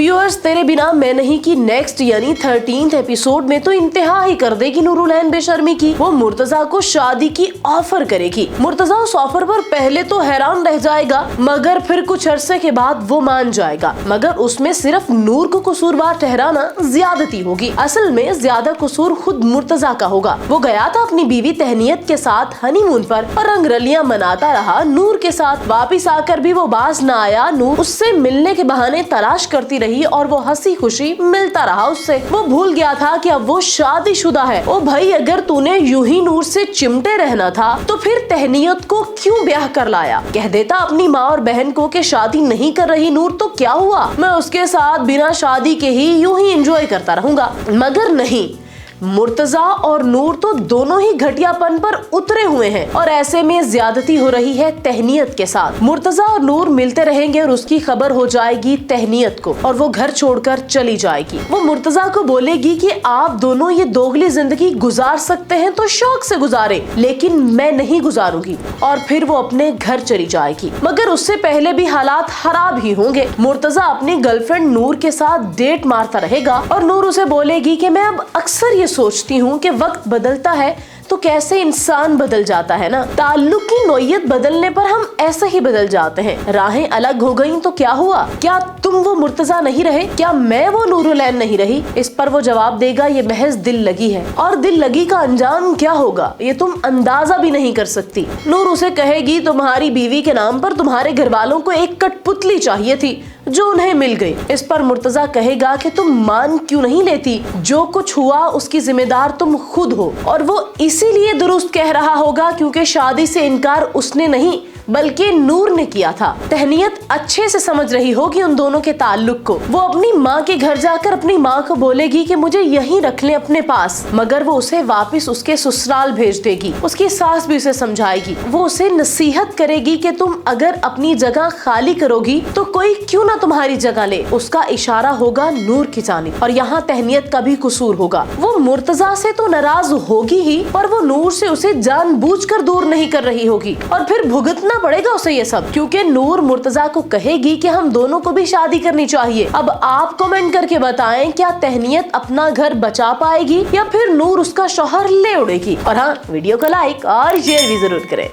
Viewers, तेरे बिना मैं नहीं की नेक्स्ट यानी 13th एपिसोड में तो इंतहा ही कर देगी नूरुलैन बेशर्मी की। वो मुर्तजा को शादी की ऑफर करेगी। मुर्तजा उस ऑफर पर पहले तो हैरान रह जाएगा, मगर फिर कुछ अरसे के बाद वो मान जाएगा। मगर उसमें सिर्फ नूर को कसूरवार ठहराना ज्यादती होगी। असल में ज्यादा कसूर खुद मुर्तजा का होगा। वो गया था अपनी बीवी तहनीत के साथ हनीमून पर और रंगरलियां मनाता रहा नूर के साथ। वापिस आकर भी वो बाज न आया। नूर उससे मिलने के बहाने तलाश करती रही और वो हंसी खुशी मिलता रहा उससे। वो भूल गया था कि अब वो शादीशुदा है। ओ भाई, अगर तूने यूं ही नूर से चिमटे रहना था तो फिर तहनीत को क्यों ब्याह कर लाया? कह देता अपनी माँ और बहन को कि शादी नहीं कर रही नूर तो क्या हुआ, मैं उसके साथ बिना शादी के ही यूं ही एंजॉय करता रहूंगा। मगर नहीं, मुर्तजा और नूर तो दोनों ही घटियापन पर उतरे हुए हैं और ऐसे में ज्यादती हो रही है तहनीत के साथ। मुर्तजा और नूर मिलते रहेंगे और उसकी खबर हो जाएगी तहनीत को और वो घर छोड़कर चली जाएगी। वो मुर्तजा को बोलेगी कि आप दोनों ये दोगली जिंदगी गुजार सकते हैं तो शौक से गुजारे, लेकिन मैं नहीं गुजारूंगी। और फिर वो अपने घर चली जाएगी। मगर उससे पहले भी हालात खराब ही होंगे। मुर्तजा अपनी गर्लफ्रेंड नूर के साथ डेट मारता रहेगा और नूर उसे बोलेगी कि मैं अब अक्सर ये सोचती हूँ कि वक्त बदलता है तो कैसे इंसान बदल जाता है ना। ताल्लुक की नोयत बदलने पर हम ऐसे ही बदल जाते हैं। राहें अलग हो गईं तो क्या हुआ? क्या तुम वो मुर्तजा नहीं रहे? क्या मैं वो नूरुलैन नहीं रही? इस पर वो जवाब देगा, ये महज दिल लगी है और दिल लगी का अंजाम क्या होगा ये तुम अंदाजा भी नहीं कर सकती। नूर उसे कहेगी, तुम्हारी बीवी के नाम पर तुम्हारे घर वालों को एक कठपुतली चाहिए थी जो उन्हें मिल गई। इस पर मुर्तजा कहेगा कि तुम मान क्यों नहीं लेती? जो कुछ हुआ उसकी जिम्मेदार तुम खुद हो। और वो इसीलिए दुरुस्त कह रहा होगा क्योंकि शादी से इनकार उसने नहीं बल्कि नूर ने किया था। तहनीत अच्छे से समझ रही होगी उन दोनों के ताल्लुक को। वो अपनी माँ के घर जाकर अपनी माँ को बोलेगी कि मुझे यहीं रख ले अपने पास, मगर वो उसे वापस उसके ससुराल भेज देगी। उसकी सास भी उसे समझाएगी। वो उसे नसीहत करेगी कि तुम अगर अपनी जगह खाली करोगी तो कोई क्यों ना तुम्हारी जगह ले। उसका इशारा होगा नूर की जानिब और यहाँ तहनीत का भी कसूर होगा। वो मुर्तजा से तो नाराज होगी ही, पर वो नूर से उसे जानबूझकर दूर नहीं कर रही होगी और फिर भुगतना पड़ेगा उसे ये सब, क्योंकि नूर मुर्तजा को कहेगी कि हम दोनों को भी शादी करनी चाहिए। अब आप कमेंट करके बताएं, क्या तहनीत अपना घर बचा पाएगी या फिर नूर उसका शौहर ले उड़ेगी? और हाँ, वीडियो को लाइक और शेयर भी जरूर करें।